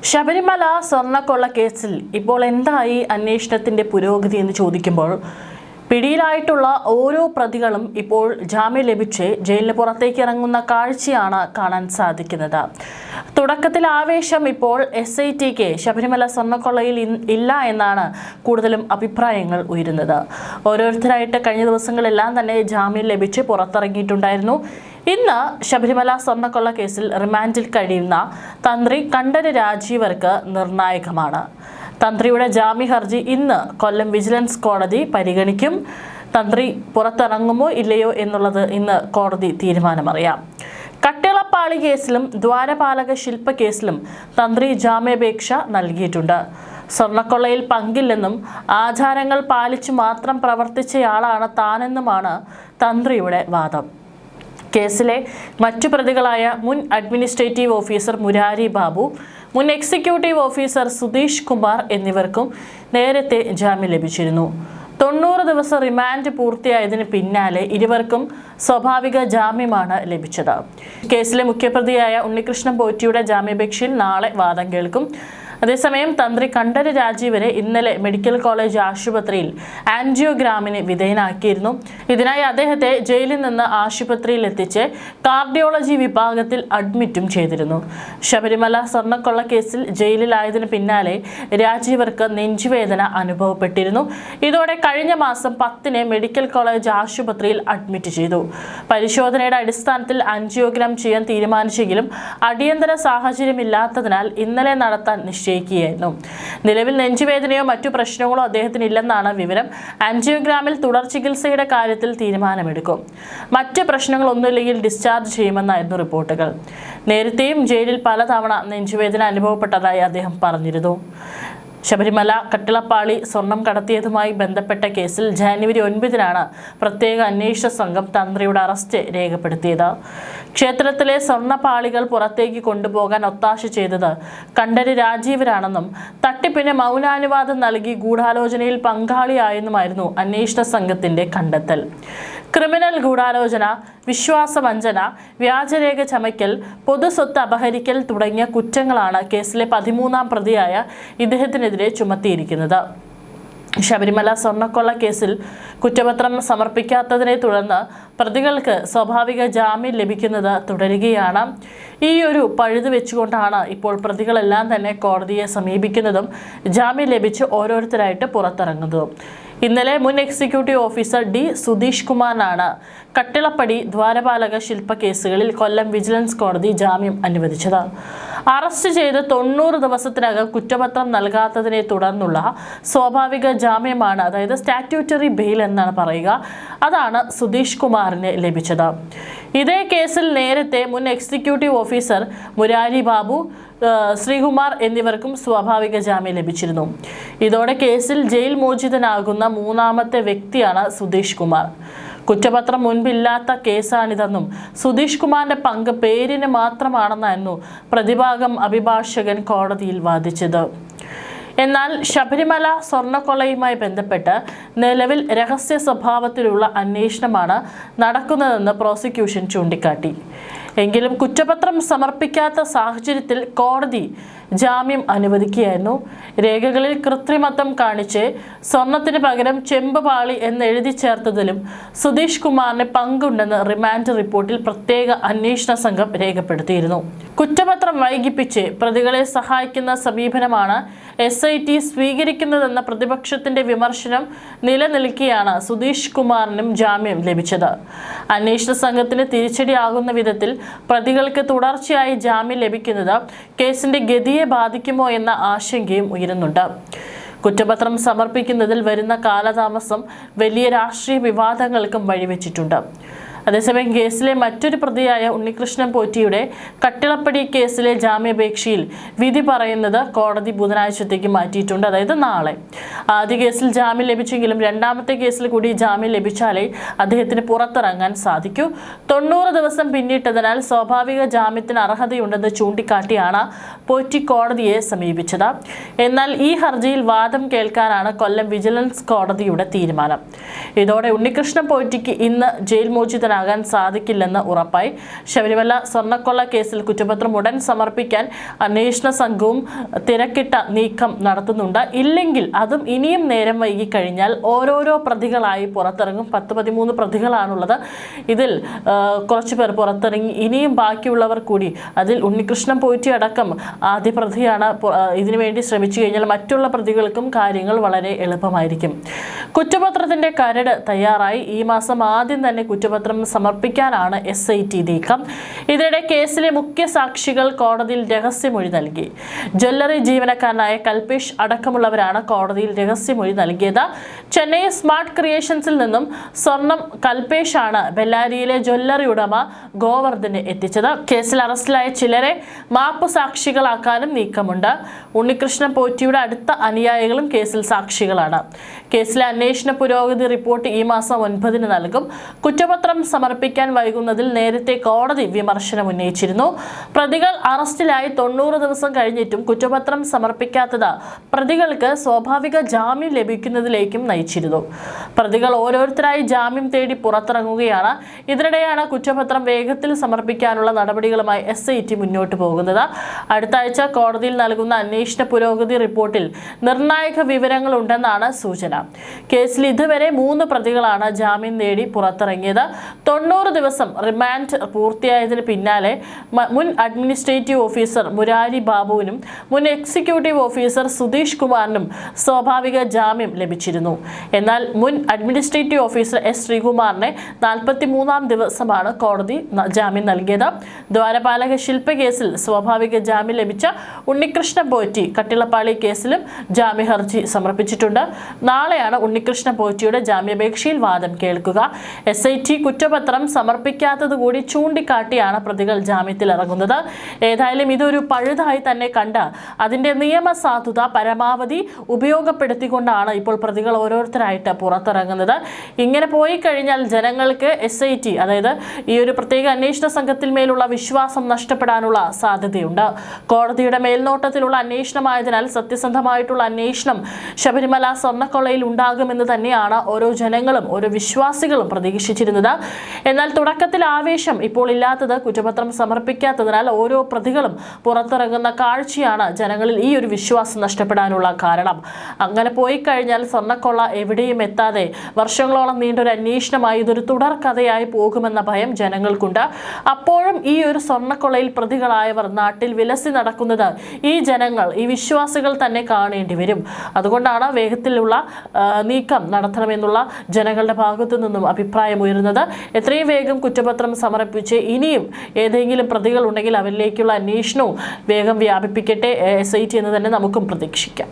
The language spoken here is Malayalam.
ശബരിമല സ്വർണ്ണക്കൊള്ള കേസിൽ ഇപ്പോൾ എന്തായി അന്വേഷണത്തിന്റെ പുരോഗതി എന്ന് ചോദിക്കുമ്പോൾ പിടിയിലായിട്ടുള്ള ഓരോ പ്രതികളും ഇപ്പോൾ ജാമ്യം ലഭിച്ച് ജയിലിന് പുറത്തേക്ക് ഇറങ്ങുന്ന കാഴ്ചയാണ് കാണാൻ സാധിക്കുന്നത്. തുടക്കത്തിൽ ആവേശം ഇപ്പോൾ SITക്ക് ശബരിമല സ്വർണ്ണക്കൊള്ളയിൽ ഇല്ല എന്നാണ് കൂടുതലും അഭിപ്രായങ്ങൾ ഉയരുന്നത്. ഓരോരുത്തരായിട്ട് കഴിഞ്ഞ ദിവസങ്ങളെല്ലാം തന്നെ ജാമ്യം ലഭിച്ച് പുറത്തിറങ്ങിയിട്ടുണ്ടായിരുന്നു. ഇന്ന് ശബരിമല സ്വർണ്ണക്കൊള്ള കേസിൽ റിമാൻഡിൽ കഴിയുന്ന തന്ത്രി കണ്ഠര് രാജീവർക്ക് നിർണായകമാണ്. തന്ത്രിയുടെ ജാമ്യ ഹർജി ഇന്ന് കൊല്ലം വിജിലൻസ് കോടതി പരിഗണിക്കും. തന്ത്രി പുറത്തിറങ്ങുമോ ഇല്ലയോ എന്നുള്ളത് ഇന്ന് കോടതി തീരുമാനമറിയാം. കട്ടിളപ്പാളി കേസിലും ദ്വാരപാലക ശില്പ കേസിലും തന്ത്രി ജാമ്യാപേക്ഷ നൽകിയിട്ടുണ്ട്. സ്വർണ്ണക്കൊള്ളയിൽ പങ്കില്ലെന്നും ആചാരങ്ങൾ പാലിച്ചു മാത്രം പ്രവർത്തിച്ചയാളാണ് താനെന്നുമാണ് തന്ത്രിയുടെ വാദം. കേസിലെ മറ്റു പ്രതികളായ മുൻ അഡ്മിനിസ്ട്രേറ്റീവ് ഓഫീസർ മുരാരി ബാബു, മുൻ എക്സിക്യൂട്ടീവ് ഓഫീസർ സുധീഷ് കുമാർ എന്നിവർക്കും നേരത്തെ ജാമ്യം ലഭിച്ചിരുന്നു. 90 ദിവസം റിമാൻഡ് പൂർത്തിയായതിന് പിന്നാലെ ഇരുവർക്കും സ്വാഭാവിക ജാമ്യമാണ് ലഭിച്ചത്. കേസിലെ മുഖ്യപ്രതിയായ ഉണ്ണികൃഷ്ണൻ പോറ്റിയുടെ ജാമ്യാപേക്ഷയിൽ നാളെ വാദം കേൾക്കും. അതേസമയം തന്ത്രി കണ്ഠര് രാജീവരെ ഇന്നലെ മെഡിക്കൽ കോളേജ് ആശുപത്രിയിൽ ആൻജിയോഗ്രാമിന് വിധേയനാക്കിയിരുന്നു. ഇതിനായി അദ്ദേഹത്തെ ജയിലിൽ നിന്ന് ആശുപത്രിയിൽ എത്തിച്ച് കാർഡിയോളജി വിഭാഗത്തിൽ അഡ്മിറ്റും ചെയ്തിരുന്നു. ശബരിമല സ്വർണ്ണക്കൊള്ള കേസിൽ ജയിലിലായതിനു പിന്നാലെ രാജീവർക്ക് നെഞ്ചുവേദന അനുഭവപ്പെട്ടിരുന്നു. ഇതോടെ കഴിഞ്ഞ മാസം 10 മെഡിക്കൽ കോളേജ് ആശുപത്രിയിൽ അഡ്മിറ്റ് ചെയ്തു. പരിശോധനയുടെ അടിസ്ഥാനത്തിൽ ആൻജിയോഗ്രാം ചെയ്യാൻ തീരുമാനിച്ചെങ്കിലും അടിയന്തര സാഹചര്യമില്ലാത്തതിനാൽ ഇന്നലെ നടത്താൻ നിശ്ചയിക്കുകയായിരുന്നു. നിലവിൽ നെഞ്ചുവേദനയോ മറ്റു പ്രശ്നങ്ങളോ അദ്ദേഹത്തിന് ഇല്ലെന്നാണ് വിവരം. ആൻജിയോഗ്രാമിൽ തുടർ ചികിത്സയുടെ കാര്യത്തിൽ തീരുമാനമെടുക്കും. മറ്റ് പ്രശ്നങ്ങളൊന്നുമില്ലെങ്കിൽ ഡിസ്ചാർജ് ചെയ്യുമെന്നായിരുന്നു റിപ്പോർട്ടുകൾ. നേരത്തെയും ജയിലിൽ പലതവണ നെഞ്ചുവേദന അനുഭവപ്പെട്ടതായി അദ്ദേഹം പറഞ്ഞിരുന്നു. ശബരിമല കട്ടിളപ്പാളി സ്വർണം കടത്തിയതുമായി ബന്ധപ്പെട്ട കേസിൽ ജനുവരി 9 പ്രത്യേക അന്വേഷണ സംഘം തന്ത്രിയുടെ അറസ്റ്റ് രേഖപ്പെടുത്തിയത്. ക്ഷേത്രത്തിലെ സ്വർണ്ണപ്പാളികൾ പുറത്തേക്ക് കൊണ്ടുപോകാൻ ഒത്താശ ചെയ്തത് കണ്ഠര് രാജീവരാണെന്നും തട്ടിപ്പിന് മൗനാനുവാദം നൽകി ഗൂഢാലോചനയിൽ പങ്കാളിയായെന്നുമായിരുന്നു അന്വേഷണ സംഘത്തിന്റെ കണ്ടെത്തൽ. ക്രിമിനൽ ഗൂഢാലോചന, വിശ്വാസവഞ്ചന, വ്യാജരേഖ ചമയ്ക്കൽ, പൊതുസ്വത്ത് അപഹരിക്കൽ തുടങ്ങിയ കുറ്റങ്ങളാണ് കേസിലെ 13ാം പ്രതിയായ ഇദ്ദേഹത്തിനെതിരെ ചുമത്തിയിരിക്കുന്നത്. ശബരിമല സ്വർണ്ണക്കൊള്ള കേസിൽ കുറ്റപത്രം സമർപ്പിക്കാത്തതിനെ തുടർന്ന് പ്രതികൾക്ക് സ്വാഭാവിക ജാമ്യം ലഭിക്കുന്നത് തുടരുകയാണ്. ഈ ഒരു പഴുത് വെച്ചുകൊണ്ടാണ് ഇപ്പോൾ പ്രതികളെല്ലാം തന്നെ കോടതിയെ സമീപിക്കുന്നതും ജാമ്യം ലഭിച്ച് ഓരോരുത്തരായിട്ട് പുറത്തിറങ്ങുന്നതും. ഇന്നലെ മുൻ എക്സിക്യൂട്ടീവ് ഓഫീസർ D. സുധീഷ് കുമാറിനാണ് കട്ടിളപ്പടി ദ്വാരപാലക ശില്പ കേസുകളിൽ കൊല്ലം വിജിലൻസ് കോടതി ജാമ്യം അനുവദിച്ചത്. അറസ്റ്റ് ചെയ്ത് 90 ദിവസത്തിനകം കുറ്റപത്രം നൽകാത്തതിനെ തുടർന്നുള്ള സ്വാഭാവിക ജാമ്യമാണ്, അതായത് സ്റ്റാറ്റ്യൂട്ടറി ബെയിൽ എന്നാണ് പറയുക, അതാണ് സുധീഷ് കുമാറിന് ലഭിച്ചത്. ഇതേ കേസിൽ നേരത്തെ മുൻ എക്സിക്യൂട്ടീവ് ഓഫീസർ മുരാരി ബാബു, ശ്രീകുമാർ എന്നിവർക്കും സ്വാഭാവിക ജാമ്യം ലഭിച്ചിരുന്നു. ഇതോടെ കേസിൽ ജയിൽ മോചിതനാകുന്ന 3ാമത്തെ വ്യക്തിയാണ് സുധീഷ് കുമാർ. കുറ്റപത്രം മുൻപില്ലാത്ത കേസാണിതെന്നും സുധീഷ് കുമാറിന്റെ പങ്ക് പേരിന് മാത്രമാണെന്നായിരുന്നു പ്രതിഭാഗം അഭിഭാഷകൻ കോടതിയിൽ വാദിച്ചത്. എന്നാൽ ശബരിമല സ്വർണ്ണക്കൊള്ളയുമായി ബന്ധപ്പെട്ട് നിലവിൽ രഹസ്യ സ്വഭാവത്തിലുള്ള അന്വേഷണമാണ് നടക്കുന്നതെന്ന് പ്രോസിക്യൂഷൻ ചൂണ്ടിക്കാട്ടി. എങ്കിലും കുറ്റപത്രം സമർപ്പിക്കാത്ത സാഹചര്യത്തിൽ കോടതി ജാമ്യം അനുവദിക്കുകയായിരുന്നു. രേഖകളിൽ കൃത്രിമത്വം കാണിച്ച് സ്വർണത്തിന് പകരം ചെമ്പ് പാളി എന്ന് എഴുതി ചേർത്തതിലും സുധീഷ് കുമാറിന് പങ്കുണ്ടെന്ന് റിമാൻഡ് റിപ്പോർട്ടിൽ പ്രത്യേക അന്വേഷണ സംഘം രേഖപ്പെടുത്തിയിരുന്നു. കുറ്റപത്രം വൈകിപ്പിച്ച് പ്രതികളെ സഹായിക്കുന്ന സമീപനമാണ് SIT സ്വീകരിക്കുന്നതെന്ന പ്രതിപക്ഷത്തിന്റെ വിമർശനം നിലനിൽക്കെയാണ് സുധീഷ് കുമാറിനും ജാമ്യം ലഭിച്ചത്. അന്വേഷണ സംഘത്തിന് തിരിച്ചടിയാകുന്ന വിധത്തിൽ പ്രതികൾക്ക് തുടർച്ചയായി ജാമ്യം ലഭിക്കുന്നത് കേസിന്റെ ഗതിയെ ബാധിക്കുമോ എന്ന ആശങ്കയും ഉയരുന്നുണ്ട്. കുറ്റപത്രം സമർപ്പിക്കുന്നതിൽ വരുന്ന കാലതാമസം വലിയ രാഷ്ട്രീയ വിവാദങ്ങൾക്കും വഴിവെച്ചിട്ടുണ്ട്. അതേസമയം കേസിലെ മറ്റൊരു പ്രതിയായ ഉണ്ണികൃഷ്ണൻ പോറ്റിയുടെ കട്ടിളപ്പടി കേസിലെ ജാമ്യാപേക്ഷയിൽ വിധി പറയുന്നത് കോടതി ബുധനാഴ്ചത്തേക്ക് മാറ്റിയിട്ടുണ്ട്, അതായത് നാളെ. ആദ്യ കേസിൽ ജാമ്യം ലഭിച്ചെങ്കിലും 2ാമത്തെ കേസിൽ കൂടി ജാമ്യം ലഭിച്ചാലേ അദ്ദേഹത്തിന് പുറത്തിറങ്ങാൻ സാധിക്കൂ. 90 ദിവസം പിന്നിട്ടതിനാൽ സ്വാഭാവിക ജാമ്യത്തിന് അർഹതയുണ്ടെന്ന് ചൂണ്ടിക്കാട്ടിയാണ് പോറ്റി കോടതിയെ സമീപിച്ചത്. എന്നാൽ ഈ ഹർജിയിൽ വാദം കേൾക്കാനാണ് കൊല്ലം വിജിലൻസ് കോടതിയുടെ തീരുമാനം. ഇതോടെ ഉണ്ണികൃഷ്ണൻ പോറ്റിക്ക് ഇന്ന് ജയിൽ മോചിതനാകും കുറ്റവാളിയാകാൻ സാധിക്കില്ലെന്ന് ഉറപ്പായി. ശബരിമല സ്വർണ്ണക്കൊള്ള കേസിൽ കുറ്റപത്രം ഉടൻ സമർപ്പിക്കാൻ അന്വേഷണ സംഘവും തിരക്കിട്ട നീക്കം നടത്തുന്നുണ്ട്. ഇല്ലെങ്കിൽ അതും ഇനിയും നേരം വൈകി കഴിഞ്ഞാൽ ഓരോരോ പ്രതികളായി പുറത്തിറങ്ങും. 10-13 പ്രതികളാണുള്ളത്. ഇതിൽ കുറച്ചു പേർ പുറത്തിറങ്ങി. ഇനിയും ബാക്കിയുള്ളവർ കൂടി, അതിൽ ഉണ്ണികൃഷ്ണൻ പോറ്റി അടക്കം ആദ്യ പ്രതിയാണ്. ഇതിനുവേണ്ടി ശ്രമിച്ചു കഴിഞ്ഞാൽ മറ്റുള്ള പ്രതികൾക്കും കാര്യങ്ങൾ വളരെ എളുപ്പമായിരിക്കും. കുറ്റപത്രത്തിന്റെ കരട് തയ്യാറായി. ഈ മാസം ആദ്യം തന്നെ കുറ്റപത്രം സമർപ്പിക്കാനാണ് SIT നീക്കം. ഇതിനിടെ കേസിലെ മുഖ്യ സാക്ഷികൾ കോടതിയിൽ രഹസ്യമൊഴി നൽകി. ജ്വല്ലറി ജീവനക്കാരനായ കൽപേഷ് അടക്കമുള്ളവരാണ് കോടതിയിൽ രഹസ്യമൊഴി നൽകിയത്. ചെന്നൈ സ്മാർട്ട് ക്രിയേഷൻസിൽ നിന്നും സ്വർണം കൽപേഷാണ് ബെല്ലാരിയിലെ ജ്വല്ലറി ഉടമ ഗോവർദ്ധന് എത്തിച്ചത്. കേസിൽ അറസ്റ്റിലായ ചിലരെ മാപ്പ് സാക്ഷികളാക്കാനും നീക്കമുണ്ട്. ഉണ്ണികൃഷ്ണൻ പോറ്റിയുടെ അടുത്ത അനുയായികളും കേസിൽ സാക്ഷികളാണ്. കേസിലെ അന്വേഷണ പുരോഗതി റിപ്പോർട്ട് ഈ മാസം 9-ന് നൽകും. കുറ്റപത്രം സമർപ്പിക്കാൻ വൈകുന്നതിൽ നേരത്തെ കോടതി വിമർശനം ഉന്നയിച്ചിരുന്നു. പ്രതികൾ അറസ്റ്റിലായി 90 ദിവസം കഴിഞ്ഞിട്ടും കുറ്റപത്രം സമർപ്പിക്കാത്തത് പ്രതികൾക്ക് സ്വാഭാവിക ജാമ്യം ലഭിക്കുന്നതിലേക്കും നയിച്ചിരുന്നു. പ്രതികൾ ഓരോരുത്തരായി ജാമ്യം തേടി പുറത്തിറങ്ങുകയാണ്. ഇതിനിടെയാണ് കുറ്റപത്രം വേഗത്തിൽ സമർപ്പിക്കാനുള്ള നടപടികളുമായി SIT മുന്നോട്ട് പോകുന്നത്. അടുത്ത ആഴ്ച കോടതിയിൽ നൽകുന്ന അന്വേഷണ പുരോഗതി റിപ്പോർട്ടിൽ നിർണായക വിവരങ്ങൾ ഉണ്ടെന്നാണ് സൂചന. കേസിൽ ഇതുവരെ 3 പ്രതികളാണ് ജാമ്യം നേടി പുറത്തിറങ്ങിയത്. 90 ദിവസം റിമാൻഡ് പൂർത്തിയായതിന് പിന്നാലെ മുൻ അഡ്മിനിസ്ട്രേറ്റീവ് ഓഫീസർ മുരാരി ബാബുവിനും മുൻ എക്സിക്യൂട്ടീവ് ഓഫീസർ സുധീഷ് കുമാറിനും സ്വാഭാവിക ജാമ്യം ലഭിച്ചിരുന്നു. എന്നാൽ മുൻ അഡ്മിനിസ്ട്രേറ്റീവ് ഓഫീസർ S ശ്രീകുമാറിനെ 43-ാം ദിവസമാണ് കോടതി ജാമ്യം നൽകിയത്. ദ്വാരപാലക ശില്പ കേസിൽ സ്വാഭാവിക ജാമ്യം ലഭിച്ച ഉണ്ണികൃഷ്ണൻ പോറ്റി കട്ടിളപ്പാളി കേസിലും ജാമ്യ ഹർജി സമർപ്പിച്ചിട്ടുണ്ട്. നാളെയാണ് ഉണ്ണികൃഷ്ണൻ പോറ്റിയുടെ ജാമ്യാപേക്ഷയിൽ വാദം കേൾക്കുക. SIT കുറ്റപത്രം സമർപ്പിക്കാത്തത് കൂടി ചൂണ്ടിക്കാട്ടിയാണ് പ്രതികൾ ജാമ്യത്തിൽ ഇറങ്ങുന്നത്. ഏതായാലും ഇതൊരു പഴുതായി തന്നെ കണ്ട് അതിന്റെ നിയമസാധുത പരമാവധി ഉപയോഗപ്പെടുത്തിക്കൊണ്ടാണ് ഇപ്പോൾ പ്രതികൾ ഓരോരുത്തരായിട്ട് പുറത്തിറങ്ങുന്നത്. ഇങ്ങനെ പോയി കഴിഞ്ഞാൽ ജനങ്ങൾക്ക് SIT, അതായത് ഈ ഒരു പ്രത്യേക അന്വേഷണ സംഘത്തിൽ മേലുള്ള വിശ്വാസം നഷ്ടപ്പെടാനുള്ള സാധ്യതയുണ്ട്. കോടതിയുടെ മേൽനോട്ടത്തിലുള്ള അന്വേഷണമായതിനാൽ സത്യസന്ധമായിട്ടുള്ള അന്വേഷണം ശബരിമല സ്വർണ്ണക്കൊള്ളയിൽ ഉണ്ടാകുമെന്ന് തന്നെയാണ് ഓരോ ജനങ്ങളും ഓരോ വിശ്വാസികളും പ്രതീക്ഷിച്ചിരുന്നത്. എന്നാൽ തുടക്കത്തിൽ ആവേശം ഇപ്പോൾ ഇല്ലാത്തത് കുറ്റപത്രം സമർപ്പിക്കാത്തതിനാൽ ഓരോ പ്രതികളും പുറത്തിറങ്ങുന്ന കാഴ്ചയാണ് ജനങ്ങളിൽ ഈ ഒരു വിശ്വാസം നഷ്ടപ്പെടാനുള്ള കാരണം. അങ്ങനെ പോയി കഴിഞ്ഞാൽ സ്വർണ്ണക്കൊള്ള എവിടെയും എത്താതെ വർഷങ്ങളോളം നീണ്ടൊരു അന്വേഷണമായി ഇതൊരു തുടർക്കഥയായി പോകുമെന്ന ഭയം ജനങ്ങൾക്കുണ്ട്. അപ്പോഴും ഈ ഒരു സ്വർണ്ണക്കൊള്ളയിൽ പ്രതികളായവർ നാട്ടിൽ വിലസി നടക്കുന്നത് ഈ ജനങ്ങൾ, ഈ വിശ്വാസികൾ തന്നെ കാണേണ്ടി വരും. അതുകൊണ്ടാണ് വേഗത്തിലുള്ള നീക്കം നടത്തണമെന്നുള്ള ജനങ്ങളുടെ ഭാഗത്തു നിന്നും അഭിപ്രായം ഉയരുന്നത്. എത്രയും വേഗം കുറ്റപത്രം സമർപ്പിച്ച് ഇനിയും ഏതെങ്കിലും പ്രതികൾ ഉണ്ടെങ്കിൽ അവരിലേക്കുള്ള അന്വേഷണവും വേഗം വ്യാപിപ്പിക്കട്ടെ SIT എന്ന് തന്നെ നമുക്കും പ്രതീക്ഷിക്കാം.